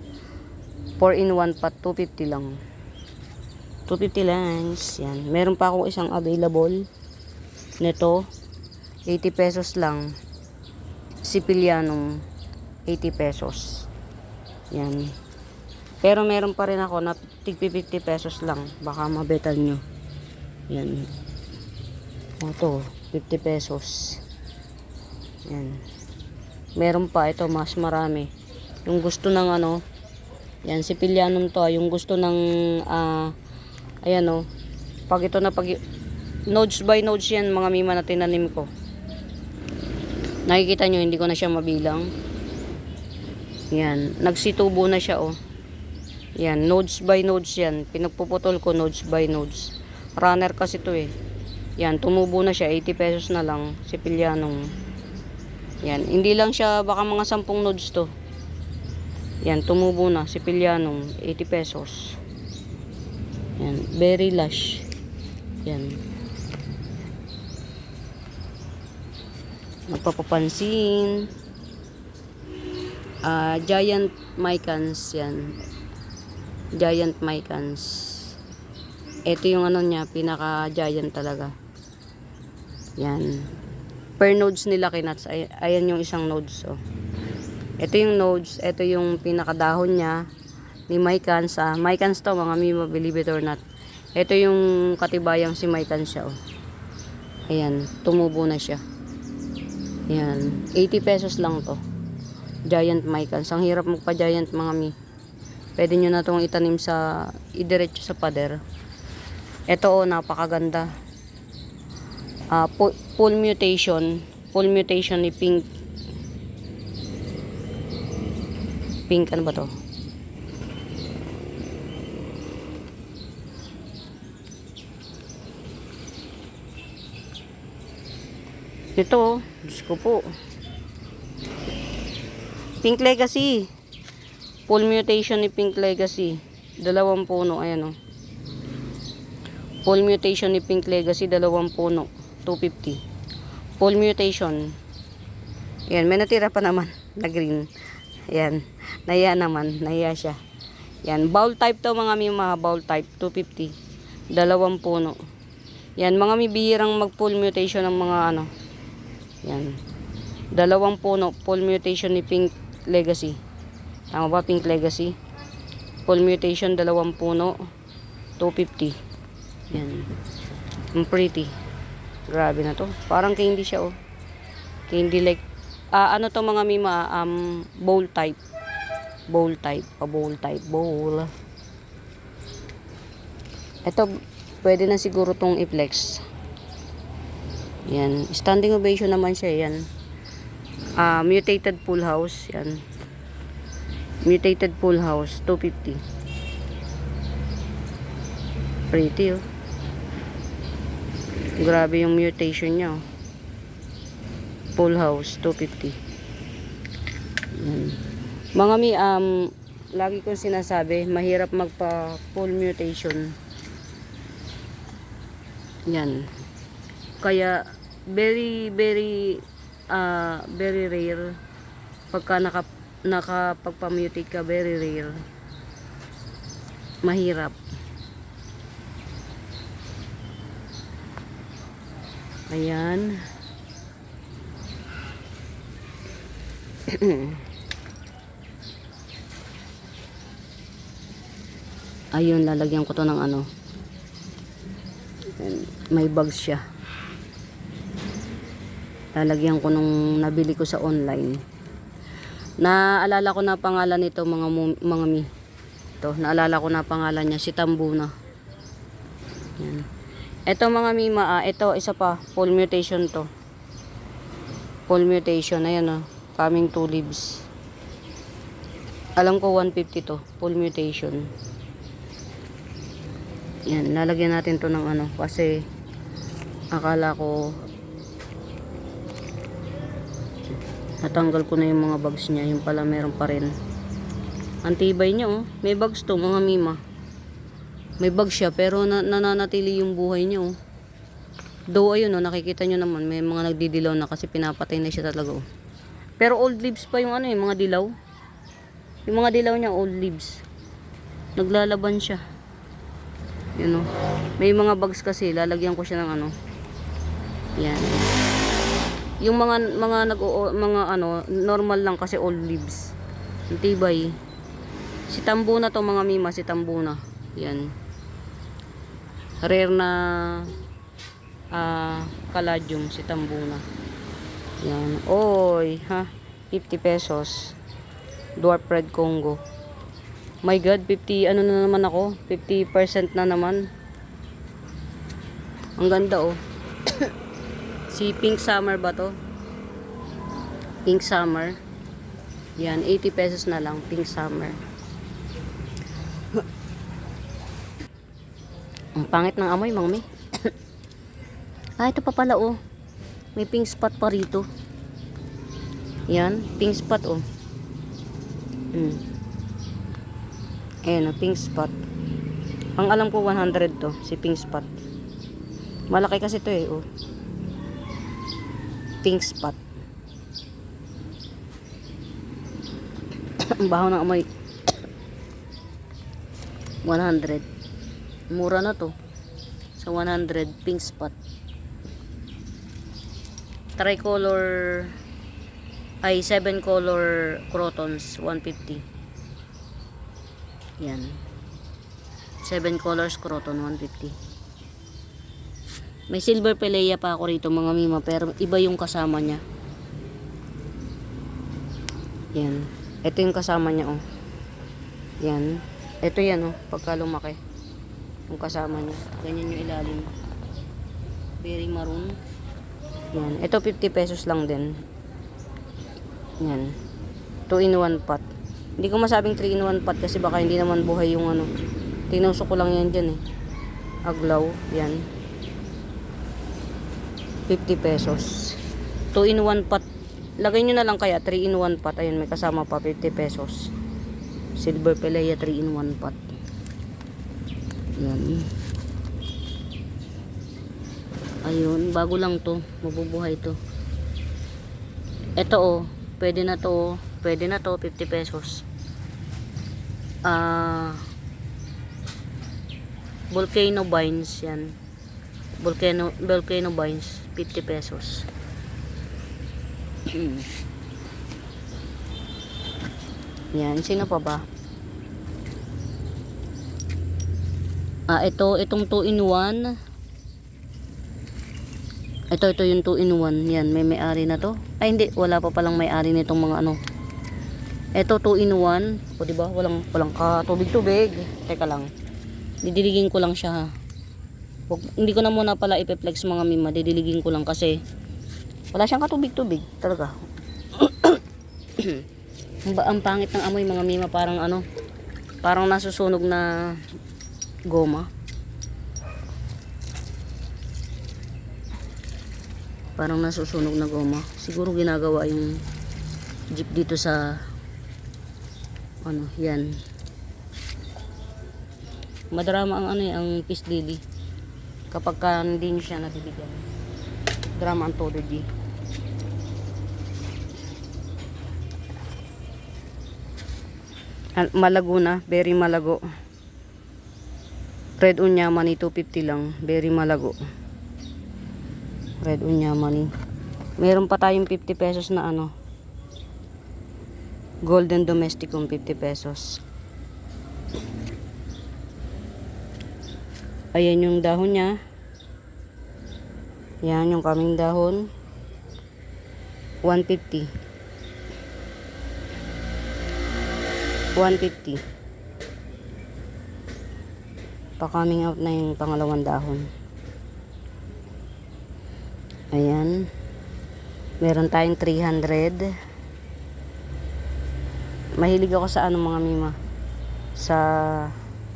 4-in-1 pot, 250 lang. 250 lang. Yan. Meron pa akong isang available nito, 80 pesos lang. Sicilianum, 80 pesos. Yan. Pero meron pa rin ako na tig 50 pesos lang. Baka mabetal nyo. Yan. Ito, 50 pesos. Yan. Meron pa ito, mas marami. Yung gusto ng ano, yan, Sicilianum to. Yung gusto ng, ayan o. Pag ito na, nodes by nodes yan, mga mima na tinanim ko. Nakikita nyo, hindi ko na siya mabilang. Yan. Nagsitubo na siya, oh. Yan. Nodes by nodes yan. Pinagpuputol ko, nodes by nodes. Runner kasi to eh. Yan. Tumubo na siya. 80 pesos na lang. Sicilianum. Yan. Hindi lang siya, baka mga 10 nodes to. Yan. Tumubo na. Sicilianum. 80 pesos. Yan. Very lush. Yan. Magpapapansin. Giant Mycans yan. Giant Mycans. Ito yung ano niya, pinaka giant talaga. Yan. Per nodes nila kinats. Ayan yung isang nodes. Oh. Ito yung nodes. Ito yung pinaka dahon niya ni Mycans. Mycans to mga mima, believe it or not. Ito yung katibayang si Mycans siya. Oh. Ayan. Tumubo na siya. Yan. 80 pesos lang to. Giant Mycans. Ang hirap magpa-giant mga mi. Pwede nyo na itong itanim sa, idiretso sa pader. Ito napakaganda. Full mutation. Full mutation ni pink. Pink, ano ba to? Ito, Diyos ko po. Pink Legacy. Full mutation ni Pink Legacy. 2 puno, ayan o. Full mutation ni Pink Legacy, 2 puno. 250. Full mutation. Ayan, may natira pa naman na green. Ayan, nahiya naman. Nahiya siya. Ayan, bowl type to mga bowl type. 250. 2 puno. Yan, mga may bihirang mag full mutation ng mga ano. Yan. 2 puno, full mutation ni Pink Legacy. Tama ba, Pink Legacy? Full mutation, 2 puno, 250. Yan. Ang pretty. Grabe na to. Parang candy siya, oh. Candy like, ano to mga mima, bowl type. Bowl type. Bowl type. Bowl. Ito, pwede na siguro tong i-flex. Yan. Standing ovation naman siya. Yan. Mutated full house. Yan. Mutated full house. 250. Pretty, oh. Grabe yung mutation niya, oh. Full house. 250. Yan. Mga lagi kong sinasabi, mahirap magpa full mutation. Yan. Kaya very rare pagka nakapagpa-mutate ka, very rare. Mahirap. Ayan. Ayun, lalagyan ko to ng ano. May bags siya. Lalagyan ko nung nabili ko sa online. Naalala ko na pangalan nito mga mi. Ito, naalala ko na pangalan niya, si Tambuna. Yan. Ito mga mima, ito isa pa, full mutation to. Full mutation, ayan oh, coming 2 leaves. Alam ko 150 to, full mutation. Yan, lalagyan natin to ng ano, kasi akala ko natanggal ko na yung mga bags niya, yung pala meron pa rin. Antibay niya oh. May bags to mga mima. May bags siya pero nananatili yung buhay niya oh. Though ayun oh, nakikita nyo naman may mga nagdidilaw na kasi pinapatay na siya talaga oh. Pero old leaves pa yung ano yung mga dilaw. Yung mga dilaw niya old leaves. Naglalaban siya. Yun oh. May mga bags kasi lalagyan ko siya ng ano. Yan. Yung mga ano normal lang kasi old leaves. Antibay. Si Tambuna to mga mima, si Tambuna. Yan. Rare na Caladium si Tambuna. Yan. Oy, ha. 50 pesos. Dwarf Red Congo. My God, 50 ano na naman ako? 50% na naman. Ang ganda oh. Si Pink Summer ba to? Pink Summer. Yan, 80 pesos na lang, Pink Summer. Ang pangit ng amoy, mami. Ito pa pala oh. May pink spot pa rito. Yan, pink spot oh. Ayan, pink spot. Ang alam ko 100 to, si pink spot. Malaki kasi to eh oh. Pink spot. Ang baho ng amoy. 100. Mura na to. Sa 100 pink spot. Tricolor ay 7 color crotons 150. Yan. 7 colors croton 150. May silver pelea pa ako rito mga mima pero iba yung kasama niya. Yan. Ito yung kasama niya oh. Yan. Ito yan oh, pagka lumaki. Yung kasama niya. Ganyan yung ilalim. Very maroon. Yan. Ito 50 pesos lang din. Yan. 2 in 1 pot. Hindi ko masabing 3 in 1 pot kasi baka hindi naman buhay yung ano. Tinusok ko lang yan dyan eh. Aglaw. Yan. 50 pesos. 2 in 1 pot. Lagay nyo na lang kaya 3 in 1 pot. Ayun, may kasama pa 50 pesos. Silver pelea 3 in 1 pot. Yan. Ayun, bago lang to. Mabubuhay to. Ito oh, pwede na to. Pwede na to, 50 pesos. Volcano vines yan. Volcano vines, 50 pesos. Yan, sino pa ba? Itong 2 in 1. Ito yung 2 in 1. Yan, may may-ari na to. Ay hindi, wala pa palang may-ari nitong mga ano. Ito 2 in 1. O diba, walang katubig-tubig. Teka lang. Didiligin ko lang siya ha. Hindi ko na muna pala ipeplex mga mima. Didiligin ko lang kasi wala siyang katubig-tubig talaga. Ang pangit ng amoy mga mima, parang ano, parang nasusunog na goma. Parang nasusunog na goma. Siguro ginagawa yung jeep dito sa ano, yan. Madrama ang ano ang peace lily. Kapag hindi nyo siya nabibigyan. Drama ang todo di. Malago na, very malago. Red Unyamani 250 lang, very malago. Red Unyamani. Meron pa tayong 50 pesos na ano. Golden Domesticum 50 pesos. Ayan yung dahon niya. Yan yung kaming dahon. 150. 150. Pa-coming out na yung pangalawang dahon. Ayan. Meron tayong 300. Mahilig ako sa ano mga mima. Sa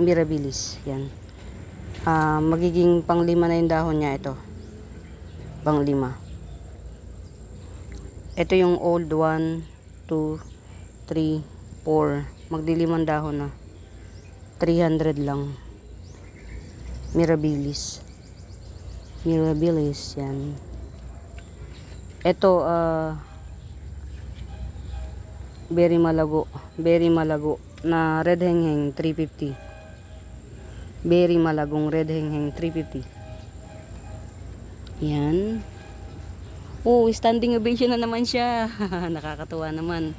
Mirabilis. Yan. Magiging pang-5 na yung dahon niya ito. Pang-5. Ito yung old 1, 2, 3, 4. magdilimang dahon na. 300 lang. Mirabilis. Mirabilis, yan. Ito, very malago. Very malago na red hengheng 350. Very malagong red hengheng 350. Yan. Oh, standing ovation na naman siya. Nakakatuwa naman.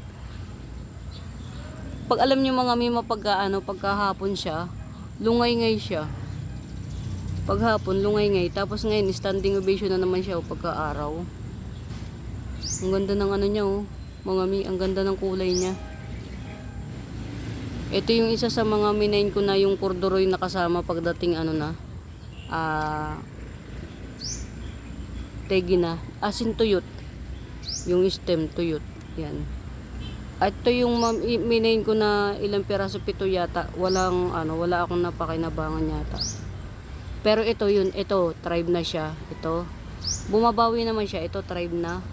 Pag alam niyo mga mima, pagkahapon siya, lungay-ngay siya. Paghapon, lungay-ngay. Tapos ngayon, standing ovation na naman siya pagka-araw. Ang ganda ng ano niya, oh. Mga mi, ang ganda ng kulay niya. Ito yung isa sa mga minain ko na yung corduroy na kasama pagdating tegi na. Asin tuyot. Yung stem tuyot. Yan. At ito yung minain ko na ilang piraso, 7 yata. Wala akong napakinabangan yata. Pero ito yun, ito, tribe na siya. Ito. Bumabawi naman siya. Ito, tribe na.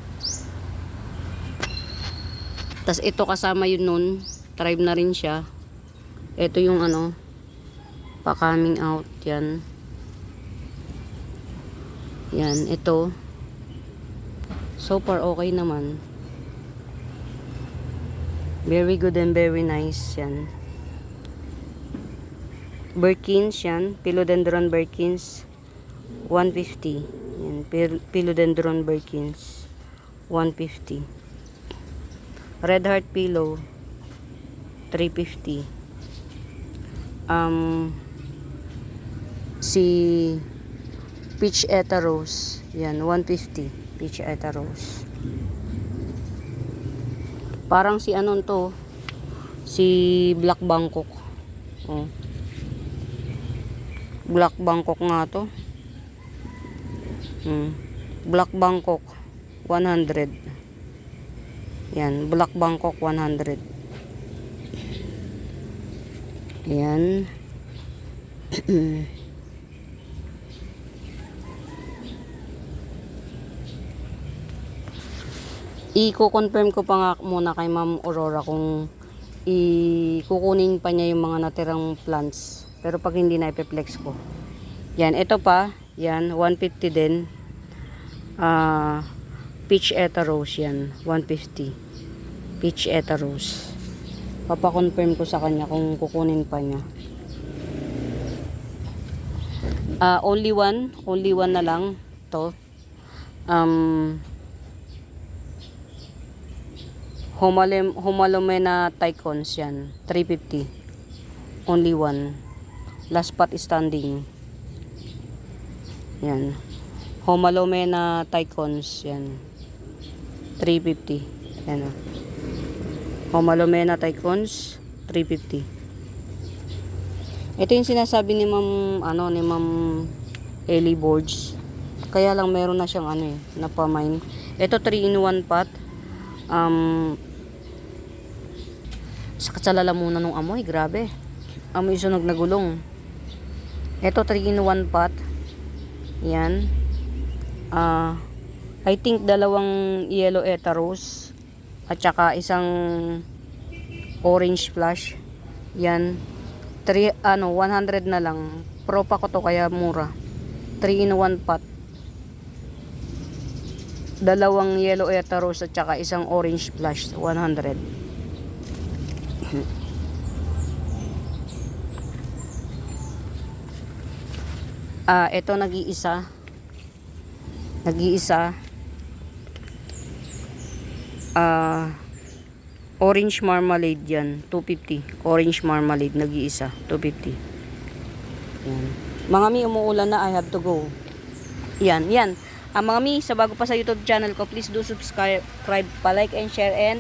Tas ito kasama yun nun. Tribe na rin siya. Ito yung pa-coming out. Yan. Yan, ito. So far, okay naman. Very good and very nice. Yan. Birkins, yan. Philodendron Birkins. 150. Yan. Philodendron Birkins. 150. Red Heart Pillow. 350. Si Peach Eta Rose. Yan. 150. Peach Eta Rose. Parang si si Black Bangkok. Oh. Black Bangkok nga to. Black Bangkok 100. Yan, Black Bangkok 100. Yan. I-confirm ko pa nga muna kay Ma'am Aurora kung kukunin pa niya yung mga natirang plants. Pero pag hindi na, ipeplex ko. Yan, ito pa. Yan, 150 din. Peach Eta Rose yan. 150. Peach Eta Rose. Papakonfirm ko sa kanya kung kukunin pa niya. Only one. Only one na lang. To. Humalomena Tycons yan. 350. Only one. Last spot standing. Yan. Humalomena Tycons yan. 350. Yan o. Humalomena Tycons 350. Ito yung sinasabi ni Ma'am Ellie Boards. Kaya lang meron na siyang napamine. Ito 3-in-1 pot. Sa lalamunan ng amoy, grabe. Amoy sunog na gulong. Ito 3-in-1 pot. Yan. I think 2 yellow Eta Rose at saka isang orange flash. Yan. 100 na lang. Pro pa ko to kaya mura. 3-in-1 pot. 2 yellow Eta Rose at saka isang orange flash. 100. Ito nag-iisa. Orange marmalade yan. 250. Orange marmalade nag-iisa. 250. Yan. Mga mi, umuulan na. I have to go. Yan. Mga mi, sa bago pa sa YouTube channel ko, please do subscribe, pa-like and share, and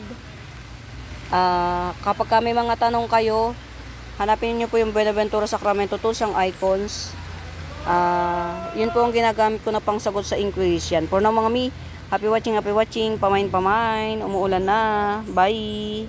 kapag may mga tanong kayo, hanapin niyo po yung Buenaventura Sacramento Tools, ang icons. Yun po ang ginagamit ko na pang sagot sa inquiries yan. For now mga mi, happy watching, pamain, umuulan na. Bye!